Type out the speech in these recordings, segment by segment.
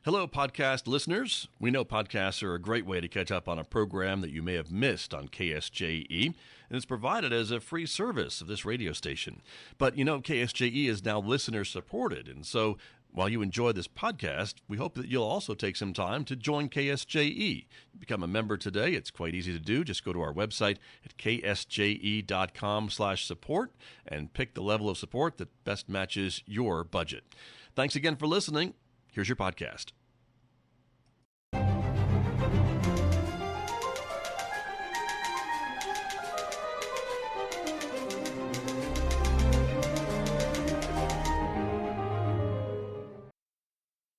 Hello, podcast listeners. We know podcasts are a great way to catch up on a program that you may have missed on KSJE, and it's provided as a free service of this radio station. But you know, KSJE is now listener supported, and so while you enjoy this podcast, we hope that you'll also take some time to join KSJE. Become a member today. It's quite easy to do. Just go to our website at ksje.com/support and pick the level of support that best matches your budget. Thanks again for listening. Here's your podcast.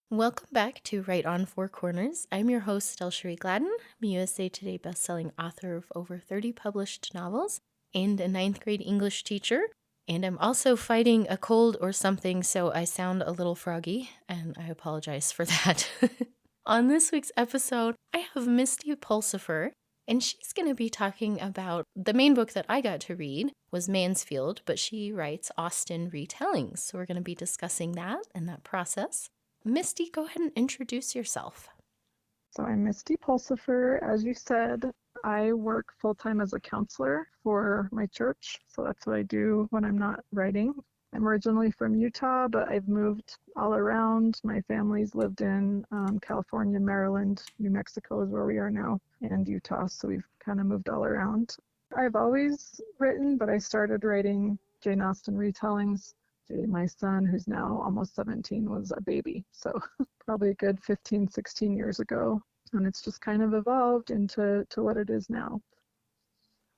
Welcome back to Right on Four Corners. I'm your host, DelSheree Gladden. I'm a USA Today bestselling author of over 30 published novels and a 9th grade English teacher. And I'm also fighting a cold or something, so I sound a little froggy, and I apologize for that. On this week's episode, I have Misty Pulsipher, and she's going to be talking about the main book that I got to read was Mansfield, but she writes Austen retellings. So we're going to be discussing that and that process. Misty, go ahead and introduce yourself. So I'm Misty Pulsipher. As you said, I work full-time as a counselor for my church. So that's what I do when I'm not writing. I'm originally from Utah, but I've moved all around. My family's lived in California, Maryland, New Mexico is where we are now, and Utah. So we've kind of moved all around. I've always written, but I started writing Jane Austen retellings. My son, who's now almost 17, was a baby, so probably a good 15, 16 years ago. And it's just kind of evolved into what it is now.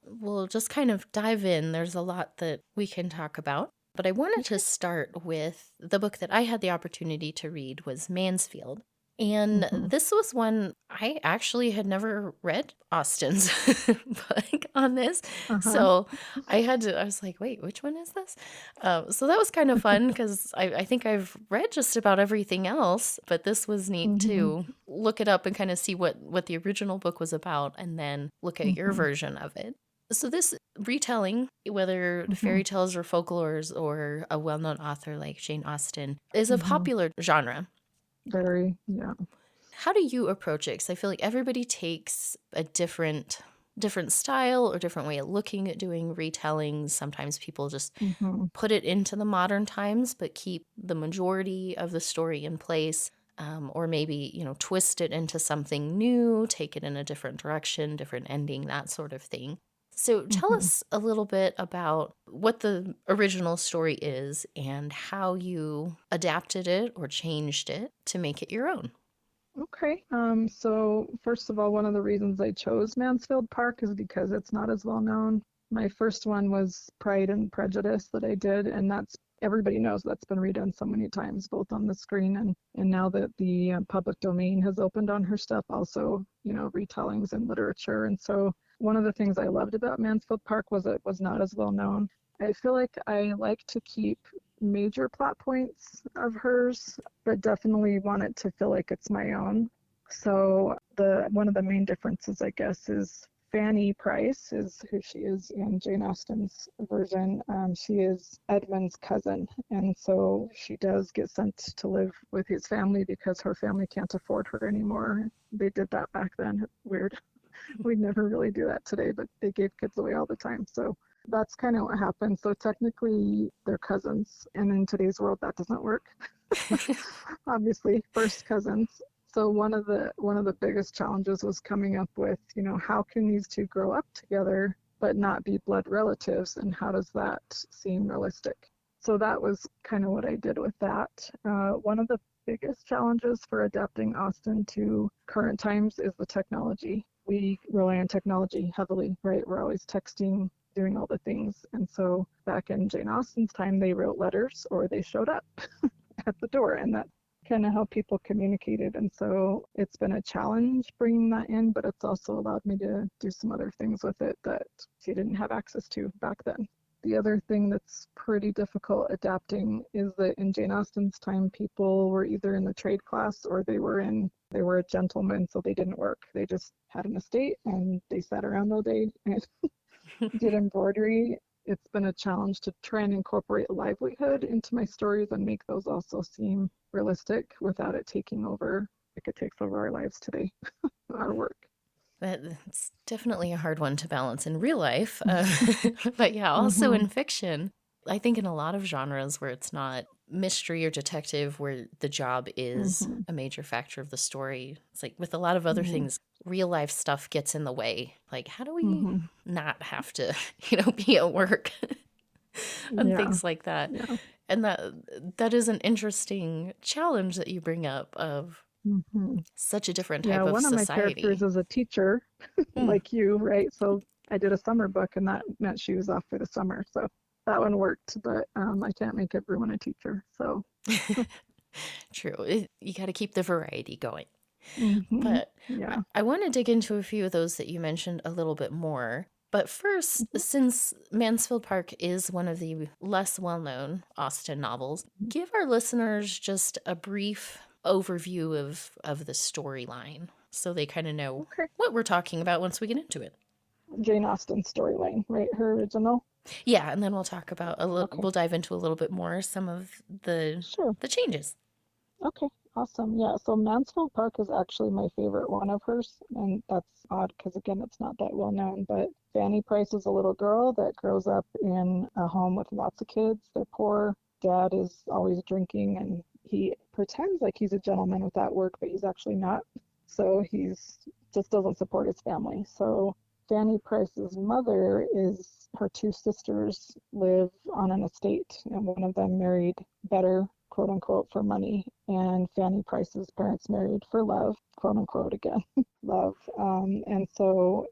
We'll just kind of dive in. There's a lot that we can talk about. But I wanted to start with the book that I had the opportunity to read was Mansfield. And this was one I actually had never read Austen's book on this. So I was like, wait, which one is this? So that was kind of fun because I think I've read just about everything else, but this was neat to look it up and kind of see what the original book was about and then look at your version of it. So this retelling, whether fairy tales or folklores or a well-known author like Jane Austen, is a popular genre. Very, yeah. How do you approach it? Because I feel like everybody takes a different style or different way of looking at doing retellings. Sometimes people just put it into the modern times, but keep the majority of the story in place. Or maybe, twist it into something new, take it in a different direction, different ending, that sort of thing. So tell us a little bit about what the original story is and how you adapted it or changed it to make it your own. Okay. So first of all, one of the reasons I chose Mansfield Park is because it's not as well known. My first one was Pride and Prejudice that I did, and everybody knows that's been redone so many times, both on the screen and now that the public domain has opened on her stuff, also, retellings in literature. And so one of the things I loved about Mansfield Park was it was not as well known. I feel like I like to keep major plot points of hers, but definitely want it to feel like it's my own. So one of the main differences, I guess, is Fanny Price is who she is in Jane Austen's version. She is Edmund's cousin, and so she does get sent to live with his family because her family can't afford her anymore. They did that back then. Weird. We'd never really do that today, but they gave kids away all the time. So that's kind of what happened. So technically they're cousins, and in today's world that doesn't work. Obviously, first cousins. So one of the biggest challenges was coming up with, how can these two grow up together but not be blood relatives, and how does that seem realistic? So that was kind of what I did with that. One of the biggest challenges for adapting Austen to current times is the technology. We rely on technology heavily, right? We're always texting, doing all the things. And so back in Jane Austen's time, they wrote letters or they showed up at the door, and that's kind of how people communicated. And so it's been a challenge bringing that in, but it's also allowed me to do some other things with it that she didn't have access to back then. The other thing that's pretty difficult adapting is that in Jane Austen's time, people were either in the trade class or they were a gentleman, so they didn't work. They just had an estate and they sat around all day and did embroidery. It's been a challenge to try and incorporate livelihood into my stories and make those also seem realistic without it taking over it takes over our lives today, our work. That's definitely a hard one to balance in real life. But yeah, also in fiction. I think in a lot of genres where it's not mystery or detective, where the job is a major factor of the story, it's like with a lot of other things, real life stuff gets in the way. Like, how do we not have to, be at work and Yeah. things like that? Yeah. And that is an interesting challenge that you bring up of such a different type Yeah, of one of my characters society. is a teacher, Mm. like you, right? So I did a summer book, and that meant she was off for the summer. So that one worked, but I can't make everyone a teacher. So, True. You got to keep the variety going. hmm But yeah. I want to dig into a few of those that you mentioned a little bit more. But first, since Mansfield Park is one of the less well known Austen novels, give our listeners just a brief overview of the storyline so they kind of know Okay. what we're talking about once we get into it. Jane Austen storyline, right? Her original. Yeah, and then we'll talk about Okay. we'll dive into a little bit more some of Sure. the changes. Okay. Awesome. Yeah. So Mansfield Park is actually my favorite one of hers, and that's odd because again, it's not that well known. But Fanny Price is a little girl that grows up in a home with lots of kids. They're poor. Dad is always drinking, and he pretends like he's a gentleman without work, but he's actually not. So he's just doesn't support his family. So Fanny Price's mother is her two sisters live on an estate, and one of them married better, quote unquote, for money, and Fanny Price's parents married for love, quote unquote, again, love. And so,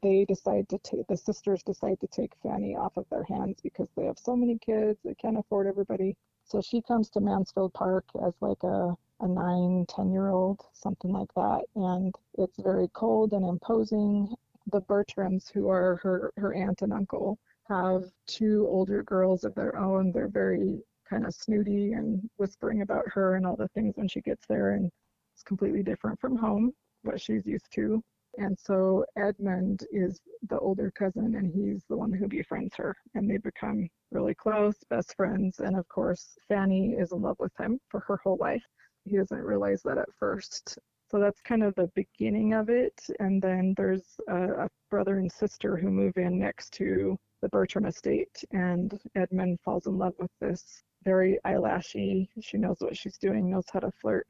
they decide to take the sisters decide to take Fanny off of their hands because they have so many kids, they can't afford everybody. So she comes to Mansfield Park as like a 9, 10-year-old, something like that, and it's very cold and imposing. The Bertrams, who are her aunt and uncle, have two older girls of their own. They're very kind of snooty and whispering about her and all the things when she gets there, and it's completely different from home, what she's used to. And so Edmund is the older cousin, and he's the one who befriends her, and they become really close, best friends. And of course, Fanny is in love with him for her whole life. He doesn't realize that at first. So that's kind of the beginning of it. And then there's a brother and sister who move in next to the Bertram estate, and Edmund falls in love with this very eyelashy, she knows what she's doing, knows how to flirt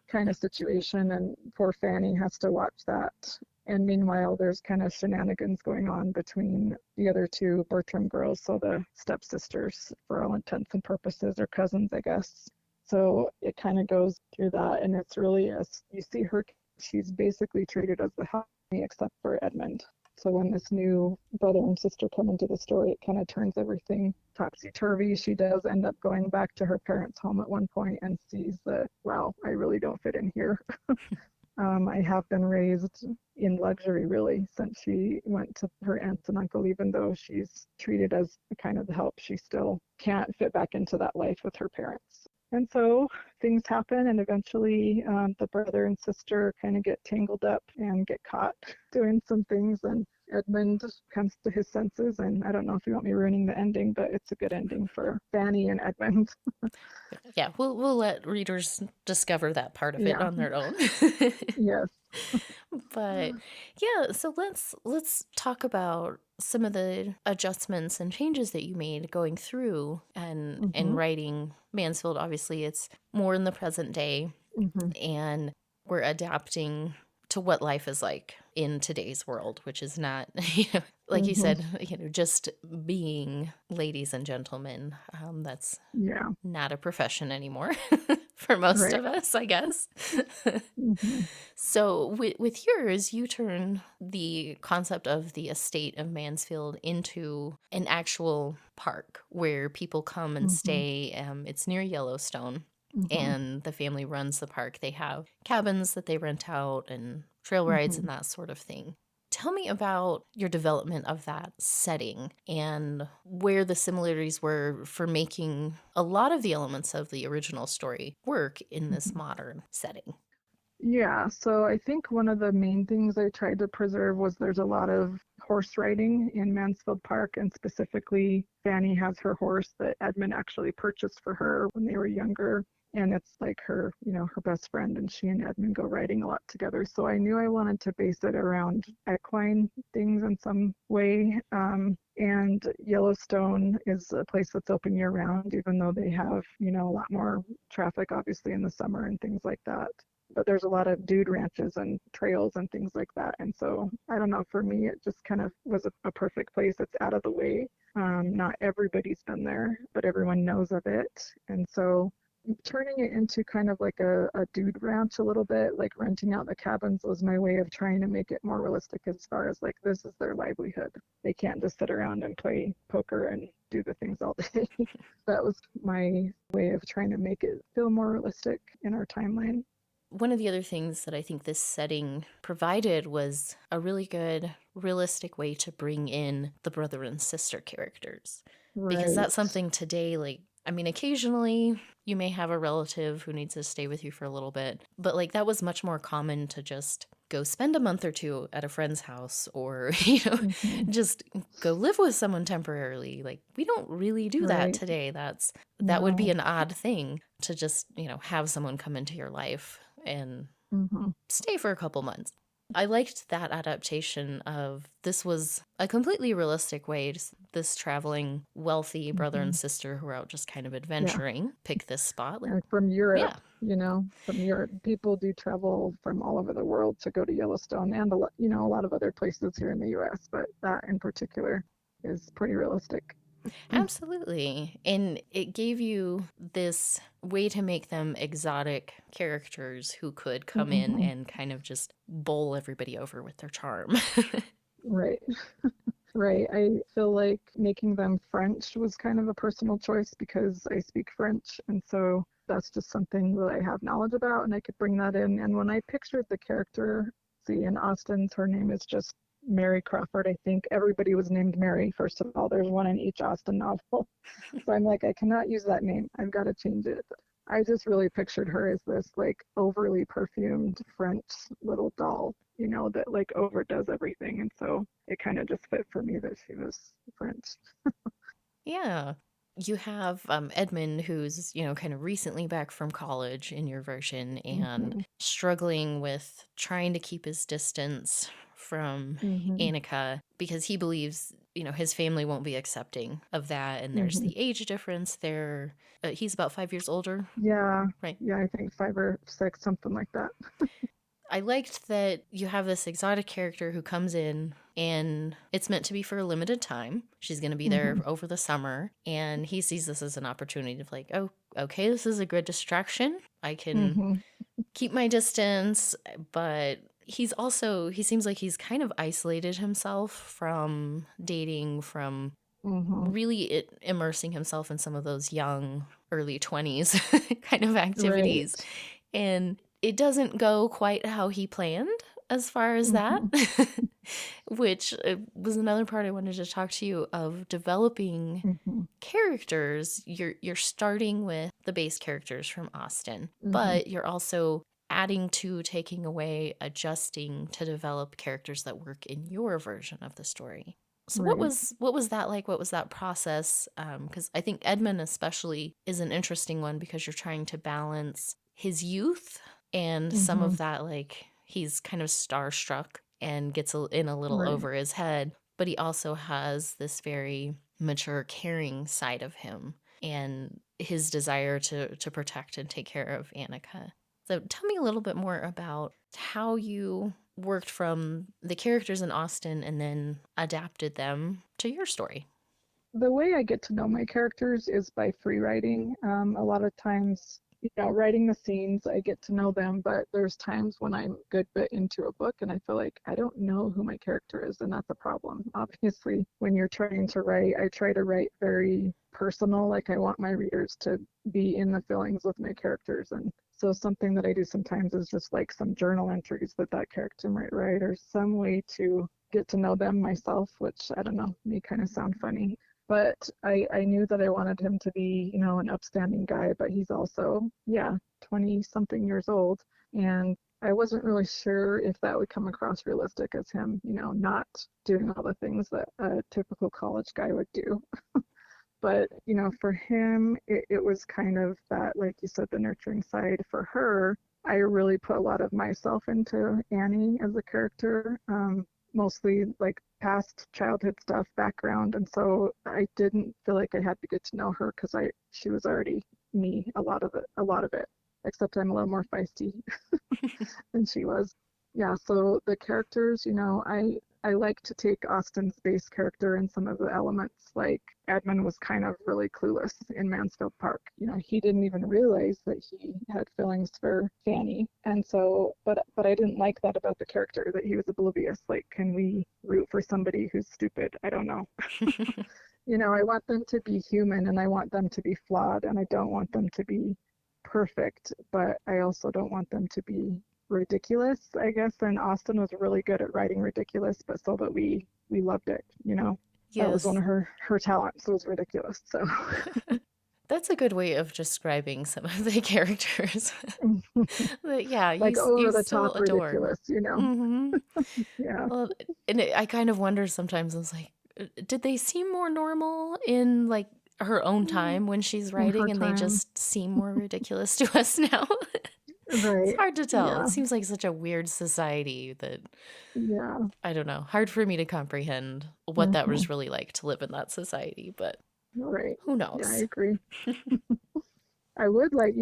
kind of situation, and poor Fanny has to watch that. And meanwhile, there's kind of shenanigans going on between the other two Bertram girls, so the stepsisters, for all intents and purposes, or cousins, I guess. So it kind of goes through that, and it's really, as you see her, she's basically treated as the help, except for Edmund. So when this new brother and sister come into the story, it kind of turns everything topsy-turvy. She does end up going back to her parents' home at one point and sees that, wow, I really don't fit in here. I have been raised in luxury, really, since she went to her aunts and uncle. Even though she's treated as kind of the help, she still can't fit back into that life with her parents. And so things happen, and eventually the brother and sister kind of get tangled up and get caught doing some things, and Edmund comes to his senses. And I don't know if you want me ruining the ending, but it's a good ending for Fanny and Edmund. Yeah, we'll let readers discover that part of it Yeah, on their own. yes. But yeah, so let's talk about some of the adjustments and changes that you made going through and Mm-hmm. writing Mansfield. Obviously, it's more in the present day, Mm-hmm. and we're adapting to what life is like in today's world, which is not, like you Mm-hmm. said, just being ladies and gentlemen. That's Yeah, not a profession anymore for most right. of us, I guess. Mm-hmm. So with yours, you turn the concept of the estate of Mansfield into an actual park where people come and Mm-hmm. stay. It's near Yellowstone, Mm-hmm. and the family runs the park. They have cabins that they rent out and trail rides Mm-hmm. and that sort of thing. Tell me about your development of that setting and where the similarities were for making a lot of the elements of the original story work in this Mm-hmm. modern setting. Yeah, so I think one of the main things I tried to preserve was there's a lot of horse riding in Mansfield Park, and specifically Fanny has her horse that Edmund actually purchased for her when they were younger. and it's like her, her best friend, and she and Edmund go riding a lot together. So I knew I wanted to base it around equine things in some way. And Yellowstone is a place that's open year round, even though they have, a lot more traffic, obviously, in the summer and things like that. But there's a lot of dude ranches and trails and things like that. And so I don't know, for me, it just kind of was a perfect place. It's out of the way. Not everybody's been there, but everyone knows of it. And so turning it into kind of like a dude ranch a little bit, like renting out the cabins, was my way of trying to make it more realistic, as far as like this is their livelihood. They can't just sit around and play poker and do the things all day. That was my way of trying to make it feel more realistic in our timeline. One of the other things that I think this setting provided was a really good, realistic way to bring in the brother and sister characters. Because that's Right. something today, like, I mean, occasionally you may have a relative who needs to stay with you for a little bit, but like that was much more common to just go spend a month or two at a friend's house, or, Mm-hmm. just go live with someone temporarily. Like, we don't really do that Right. today. That would be No. an odd thing to just, have someone come into your life and Mm-hmm. stay for a couple months. I liked that adaptation of this was a completely realistic way. Just this traveling, wealthy brother Mm-hmm. and sister who are out just kind of Yeah. adventuring, pick this spot. Like, And from yeah, Europe, from Europe, people do travel from all over the world to go to Yellowstone, and a lot of other places here in the U.S., but that in particular is pretty realistic. absolutely. And it gave you this way to make them exotic characters who could come in Mm-hmm. and kind of just bowl everybody over with their charm. Right. Right. I feel like making them French was kind of a personal choice because I speak French. And so that's just something that I have knowledge about, and I could bring that in. And when I pictured the character, see, in Austen's, her name is just Mary Crawford. I think everybody was named Mary, first of all. There's one in each Austen novel. So I'm like, I cannot use that name. I've got to change it. I just really pictured her as this like overly perfumed French little doll, that like overdoes everything. And so it kind of just fit for me that she was French. Yeah. You have Edmund, who's, kind of recently back from college in your version and Hmm. struggling with trying to keep his distance from Hmm. Annika because he believes, his family won't be accepting of that. And there's Hmm. the age difference there. He's about 5 years older, Yeah. right? Yeah, I think 5 or 6, something like that. I liked that you have this exotic character who comes in and it's meant to be for a limited time. She's going to be there Hmm. over the summer, and he sees this as an opportunity to like, oh, okay, this is a good distraction. I can Hmm. keep my distance, but he seems like he's kind of isolated himself from dating, from Hmm. really immersing himself in some of those young early 20s kind of activities, Right. and it doesn't go quite how he planned as far as that. Hmm. Which was another part I wanted to talk to you of developing Hmm. characters. You're starting with the base characters from Austen, Hmm. but you're also adding to, taking away, adjusting to develop characters that work in your version of the story. So Right. what was that like? What was that process? Because I think Edmund especially is an interesting one because you're trying to balance his youth and some Hmm. of that, like he's kind of starstruck and gets in a little Right. over his head, but he also has this very mature, caring side of him and his desire to protect and take care of Annika. So tell me a little bit more about how you worked from the characters in Austen and then adapted them to your story. The way I get to know my characters is by free writing. A lot of times, writing the scenes, I get to know them, but there's times when I'm a good bit into a book and I feel like I don't know who my character is, and that's a problem. Obviously, when you're trying to write, I try to write very personal, like I want my readers to be in the feelings with my characters. And so something that I do sometimes is just like some journal entries that character might write, or some way to get to know them myself, which I don't know, may kind of sound funny, but I knew that I wanted him to be, an upstanding guy, but he's also, yeah, 20 something years old. And I wasn't really sure if that would come across realistic as him, not doing all the things that a typical college guy would do. But, for him, it was kind of that, like you said, the nurturing side. For her, I really put a lot of myself into Annie as a character, mostly like past childhood stuff, background. And so I didn't feel like I had to get to know her because she was already me, a lot of it, except I'm a little more feisty than she was. Yeah, so the characters, I like to take Austen's base character and some of the elements. Like Edmund was kind of really clueless in Mansfield Park. He didn't even realize that he had feelings for Fanny. And so, but I didn't like that about the character, that he was oblivious. Like, can we root for somebody who's stupid? I don't know. I want them to be human and I want them to be flawed and I don't want them to be perfect, but I also don't want them to be ridiculous, I guess. And Austen was really good at writing ridiculous, but so that we loved it. That was one Yes. of her talents, was ridiculous. So That's a good way of describing some of the characters. But yeah, like you over the still top adore. ridiculous. Hmm. Yeah. Well, and I kind of wonder sometimes, I was like, did they seem more normal in like her own time when she's In her writing and they time. just seem more ridiculous to us now? It's Right. hard to tell. It Yeah. seems like such a weird society that, Yeah. I don't know, hard for me to comprehend what that Hmm. was really like to live in that society, but Right. who Yeah, I knows? agree. I would like,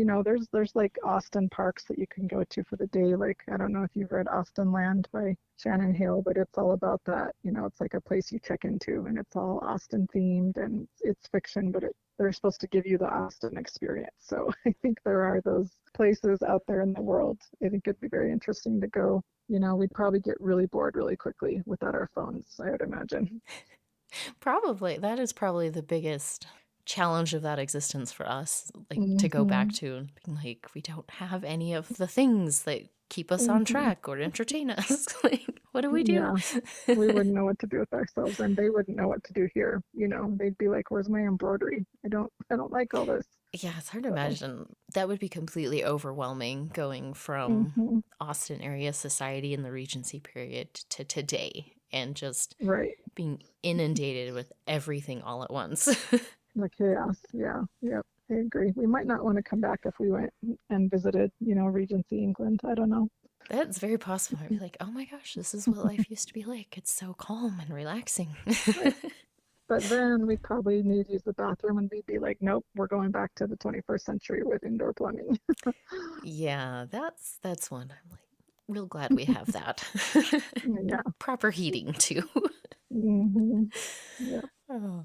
there's like Austen parks that you can go to for the day. Like, I don't know if you've read Austen Land by Shannon Hale, but it's all about that. It's like a place you check into and it's all Austen themed and it's fiction, but they're supposed to give you the Austen experience. So I think there are those places out there in the world. I think it'd be very interesting to go. We'd probably get really bored really quickly without our phones, I would imagine. Probably. That is probably the biggest challenge of that existence for us, like to go back Hmm. to and being like, we don't have any of the things that keep us on Hmm. track or entertain us. Like, what do we do? Yeah. We wouldn't know what to do with ourselves and they wouldn't know what to do here. They'd be like, where's my embroidery? I don't like all this. Yeah, it's hard to So, imagine. That would be completely overwhelming going from hmm. Austen area society in the Regency period to today and just Right. being inundated with everything all at once. The chaos. Yeah. Yep. I agree. We might not want to come back if we went and visited, Regency England. I don't know. That's very possible. I'd be like, oh my gosh, this is what life used to be like. It's so calm and relaxing. Right. But then we'd probably need to use the bathroom and we'd be like, nope, we're going back to the 21st century with indoor plumbing. Yeah, that's one. I'm like real glad we have that. Yeah. Proper heating too. Hmm. Yeah. Oh.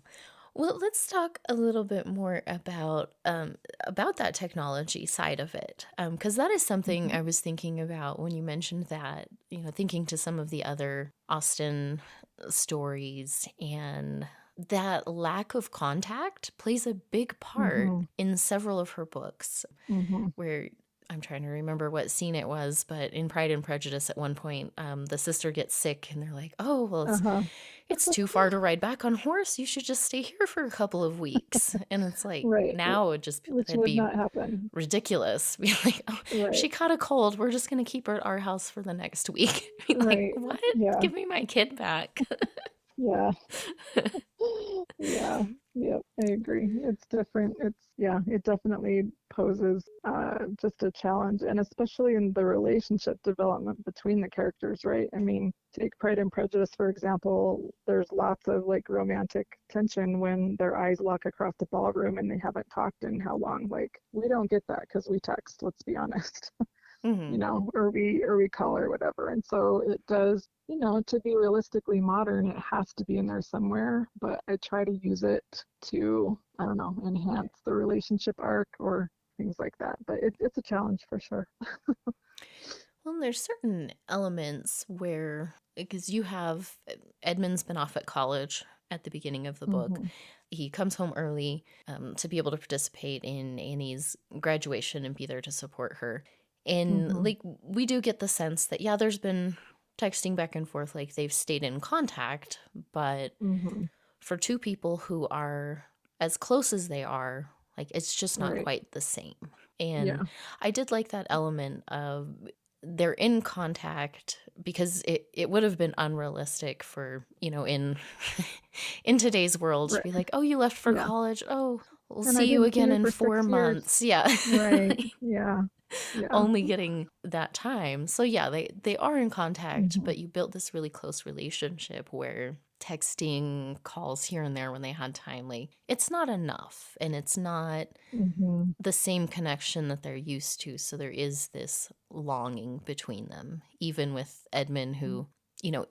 Well, let's talk a little bit more about that technology side of it, because that is something Hmm. I was thinking about when you mentioned that. Thinking to some of the other Austen stories, and that lack of contact plays a big part Hmm. in several of her books. Hmm. Where I'm trying to remember what scene it was, but in Pride and Prejudice, at one point, the sister gets sick, and they're like, "Oh, well, Uh-huh. it's too far to ride back on horse. You should just stay here for a couple of weeks." And it's like Right. now Which it'd would be not happen. ridiculous. Be like, "Oh, Right. she caught a cold. We're just gonna keep her at our house for the next week." Be like, Right. "What? Yeah. Give me my kid back." Yeah. Yeah, yep, I agree. It's different. Yeah, it definitely poses just a challenge, and especially in the relationship development between the characters, right? I mean, take Pride and Prejudice, for example. There's lots of like romantic tension when their eyes lock across the ballroom and they haven't talked in how long. Like, we don't get that because we text, let's be honest. Hmm. Or we call or whatever. And so it does, to be realistically modern, it has to be in there somewhere. But I try to use it to, I don't know, enhance the relationship arc or things like that. But it's a challenge for sure. Well, there's certain elements where, because you have Edmund's been off at college at the beginning of the book. Hmm. He comes home early to be able to participate in Annie's graduation and be there to support her. And Hmm. like we do get the sense that yeah, there's been texting back and forth, like they've stayed in contact, but Hmm. for two people who are as close as they are, like it's just not Right. quite the same. And Yeah. I did like that element of they're in contact because it would have been unrealistic for, in in today's world to Right. be like, oh, you left for Yeah. college. Oh, we'll And I see you didn't see again you in for 4 6 years. months. Yeah. Right. Yeah. Yeah. Only getting that time. So yeah, they are in contact, Hmm. but you built this really close relationship where texting, calls here and there when they had time, like it's not enough and it's not Hmm. the same connection that they're used to. So there is this longing between them, even with Edmund, who,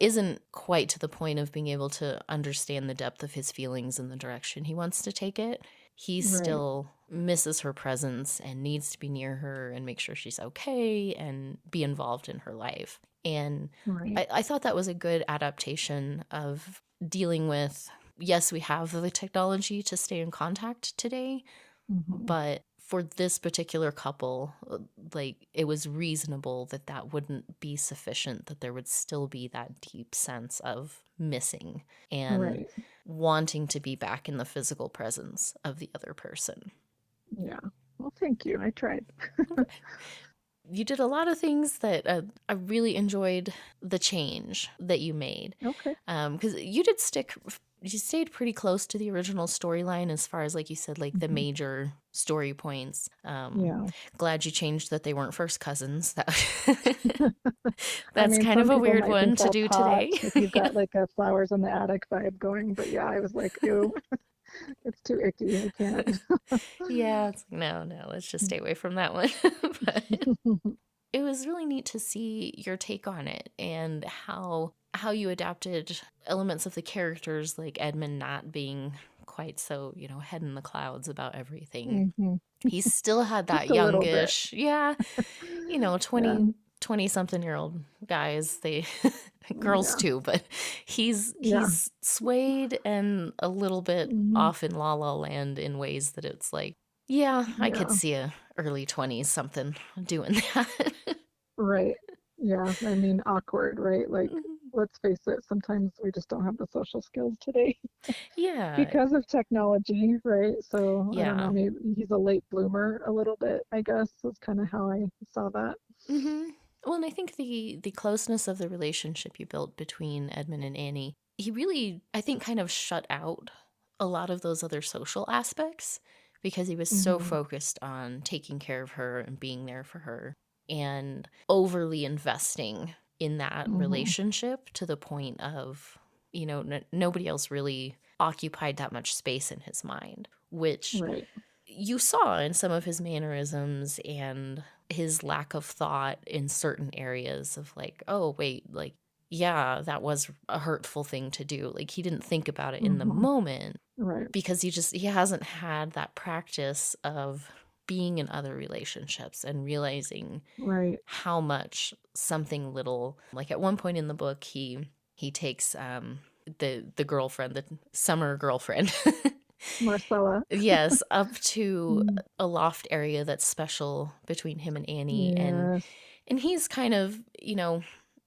isn't quite to the point of being able to understand the depth of his feelings and the direction he wants to take it. He Right. still misses her presence and needs to be near her and make sure she's okay and be involved in her life. And Right. I thought that was a good adaptation of dealing with, yes, we have the technology to stay in contact today, Hmm. but for this particular couple, like it was reasonable that that wouldn't be sufficient, that there would still be that deep sense of missing and Right. wanting to be back in the physical presence of the other person. Yeah. Well, thank you. I tried. You did a lot of things that I really enjoyed the change that you made. Okay. Because you stayed pretty close to the original storyline as far as, like you said, like the Hmm. major story points. Yeah. Glad you changed that they weren't first cousins. That I that's mean, kind some of a people weird might think one to that's do hot today. if you've Yeah. got like a flowers in the attic vibe going, but yeah, I was like, ew, it's too icky. I can't. Yeah, it's like, no, let's just stay away from that one. But it was really neat to see your take on it and how you adapted elements of the characters, like Edmund not being quite so, head in the clouds about everything. Hmm. He still had that Just a little bit. youngish, yeah, Yeah. 20 something year old guys, they girls Yeah. too, but Yeah. he's swayed and a little bit Hmm. off in La La Land in ways that it's like, yeah, I could Yeah. see a early 20s something doing that. Right. Yeah. I mean, awkward, right? Like, let's face it, sometimes we just don't have the social skills today Yeah, because of technology, right? So I don't know, yeah. maybe he's a late bloomer a little bit, I guess. That's kind of how I saw that. Well, and I think the closeness of the relationship you built between Edmund and Annie, he really, I think, kind of shut out a lot of those other social aspects because he was so Hmm. focused on taking care of her and being there for her and overly investing in that Hmm. relationship to the point of, nobody else really occupied that much space in his mind, which Right. you saw in some of his mannerisms and his lack of thought in certain areas of like, oh, wait, like, yeah, that was a hurtful thing to do. Like, he didn't think about it in the Hmm. moment Right. because he hasn't had that practice of being in other relationships and realizing Right. how much something little, like at one point in the book, he takes the girlfriend, the summer girlfriend. Marcella. Yes, up to Mm. a loft area that's special between him and Annie, and Yes. he's kind of,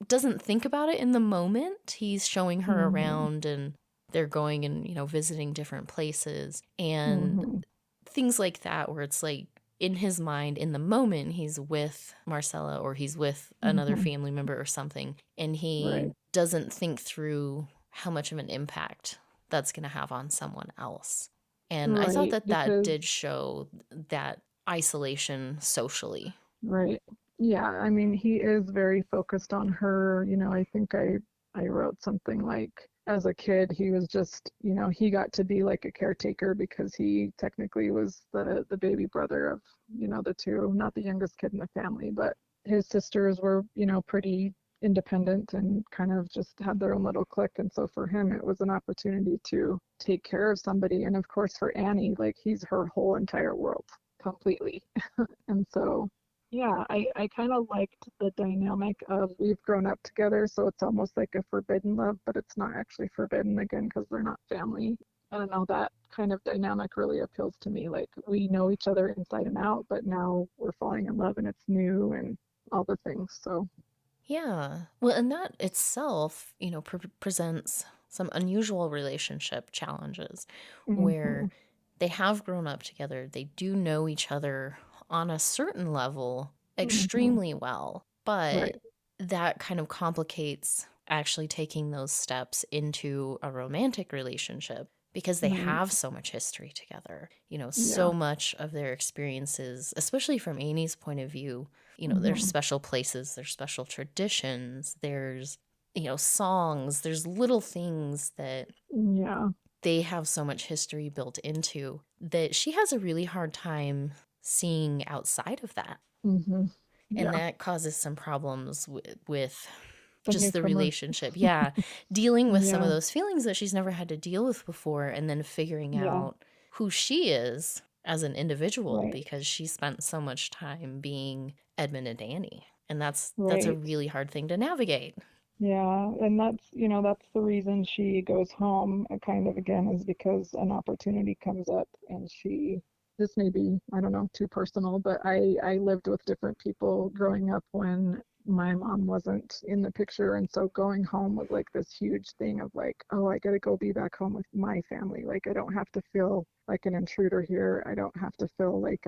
doesn't think about it in the moment. He's showing her Hmm. around and they're going and, visiting different places and Hmm. things like that where it's like in his mind in the moment he's with Marcella or he's with another Hmm. family member or something and he Right. doesn't think through how much of an impact that's going to have on someone else. And I thought Right. that that Because, did show that isolation socially. right. Yeah. I mean, he is very focused on her. I think I wrote something like, as a kid, he was just, he got to be like a caretaker because he technically was the baby brother of, the two, not the youngest kid in the family, but his sisters were, pretty independent and kind of just had their own little clique. And so for him, it was an opportunity to take care of somebody. And of course, for Annie, like he's her whole entire world completely. And so, yeah, I kind of liked the dynamic of we've grown up together, so it's almost like a forbidden love, but it's not actually forbidden again because they're not family. I don't know, that kind of dynamic really appeals to me. Like we know each other inside and out, but now we're falling in love and it's new and all the things. So, Yeah. Well, and that itself, presents some unusual relationship challenges hmm. where they have grown up together. They do know each other on a certain level Hmm. extremely well. But Right. that kind of complicates actually taking those steps into a romantic relationship because they Right. have so much history together. Yeah. So much of their experiences, especially from Amy's point of view, there's Hmm. special places, there's special traditions, there's, songs, there's little things that Yeah. they have so much history built into that she has a really hard time seeing outside of that. Hmm. And Yeah. that causes some problems with The just the newcomer. relationship. Yeah. Dealing with some of Yeah. those feelings that she's never had to deal with before, and then figuring Yeah. out who she is as an individual Right. because she spent so much time being Edmund and Annie. And that's a Right. really hard thing to navigate. Yeah, and that's the reason she goes home, kind of again, is because an opportunity comes up and this may be, I don't know, too personal, but I lived with different people growing up when my mom wasn't in the picture, and so going home was like this huge thing of like, oh, I gotta go be back home with my family. Like I don't have to feel like an intruder here. I don't have to feel like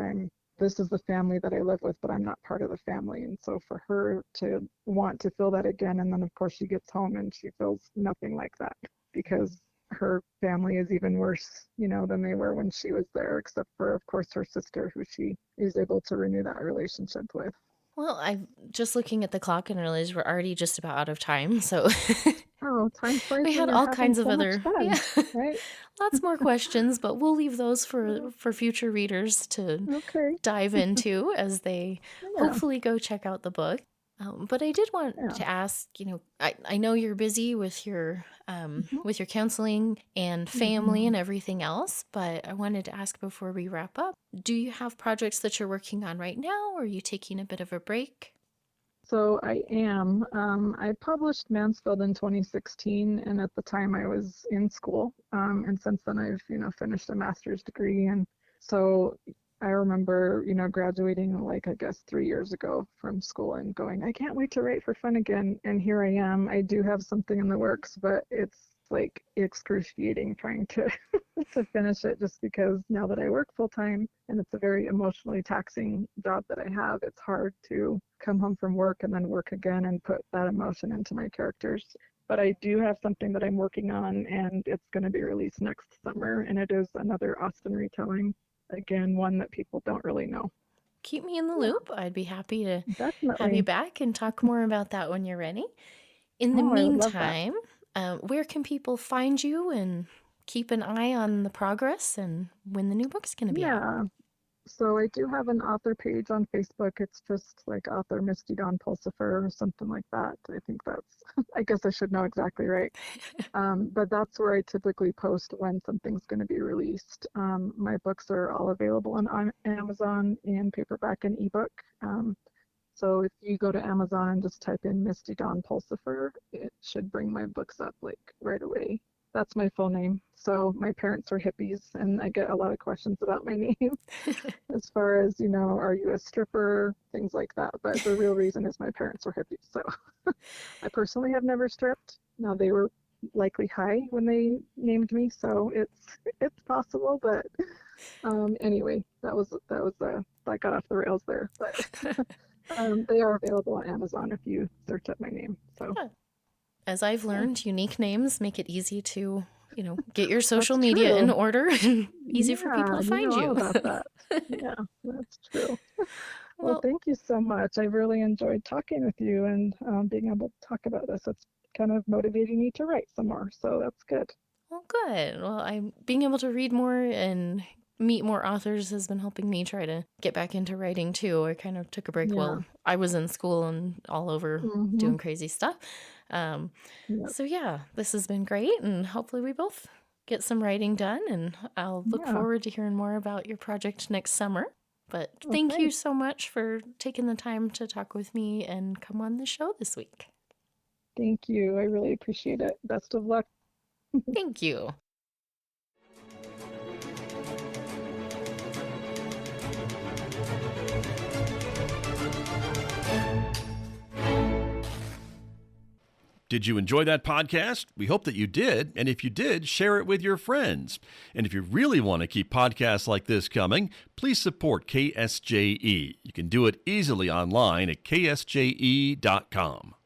this is the family that I live with, but I'm not part of the family. And so for her to want to feel that again, and then of course she gets home and she feels nothing like that because her family is even worse, than they were when she was there, except for, of course, her sister, who she is able to renew that relationship with. Well, I'm just looking at the clock and realized we're already just about out of time. So Oh, time flies we when had you're all having kinds of so much other, yeah, fun, right? lots more questions, but we'll leave those for future readers to Okay. dive into as they Yeah. hopefully go check out the book. But I did want Yeah. to ask, I know you're busy Hmm. with your counseling and family Hmm. and everything else, but I wanted to ask before we wrap up, do you have projects that you're working on right now, or are you taking a bit of a break? So I am. I published Mansfield in 2016, and at the time I was in school. And since then I've, finished a master's degree. And so I remember, graduating like I guess 3 years ago from school and going, I can't wait to write for fun again. And here I am. I do have something in the works, but it's like excruciating trying to to finish it just because now that I work full time and it's a very emotionally taxing job that I have, it's hard to come home from work and then work again and put that emotion into my characters. But I do have something that I'm working on and it's going to be released next summer, and it is another Austen retelling. Again, one that people don't really know. Keep me in the Yeah, loop. I'd be happy to have you definitely. back and talk more about that when you're ready. In the Oh, I would love that. meantime, where can people find you and keep an eye on the progress and when the new book's going to be out? Yeah. So I do have an author page on Facebook. It's just like author Misty Pulsipher or something like that. I think that's, I guess I should know exactly right. But that's where I typically post when something's going to be released. My books are all available on Amazon in paperback and ebook. So if you go to Amazon and just type in Misty Dawn Pulsifer, it should bring my books up like right away. That's my full name. So my parents are hippies, and I get a lot of questions about my name as far as, are you a stripper, things like that. But the real reason is my parents were hippies. So I personally have never stripped. Now they were likely high when they named me, so it's possible. But anyway, that got off the rails there. But they are available on Amazon if you search up my name. So Yeah. As I've yeah, learned, unique names make it easy to, get your social that's media in true. order and easy for people Yeah, to you know find all you. about that. Yeah, that's true. Well, Well, thank you so much. I really enjoyed talking with you and being able to talk about this. It's kind of motivating me to write some more, so that's good. well, good. Well, I'm being able to read more and meet more authors has been helping me try to get back into writing too. I kind of took a break Yeah. while I was in school and all over Mm-hmm. doing crazy stuff. Um, Yep. so yeah, this has been great, and hopefully we both get some writing done. And I'll look Yeah. forward to hearing more about your project next summer. But thank you Okay. so much for taking the time to talk with me and come on the show this week. Thank you. I really appreciate it. Best of luck. Thank you. Did you enjoy that podcast? We hope that you did. And if you did, share it with your friends. And if you really want to keep podcasts like this coming, please support KSJE. You can do it easily online at ksje.com.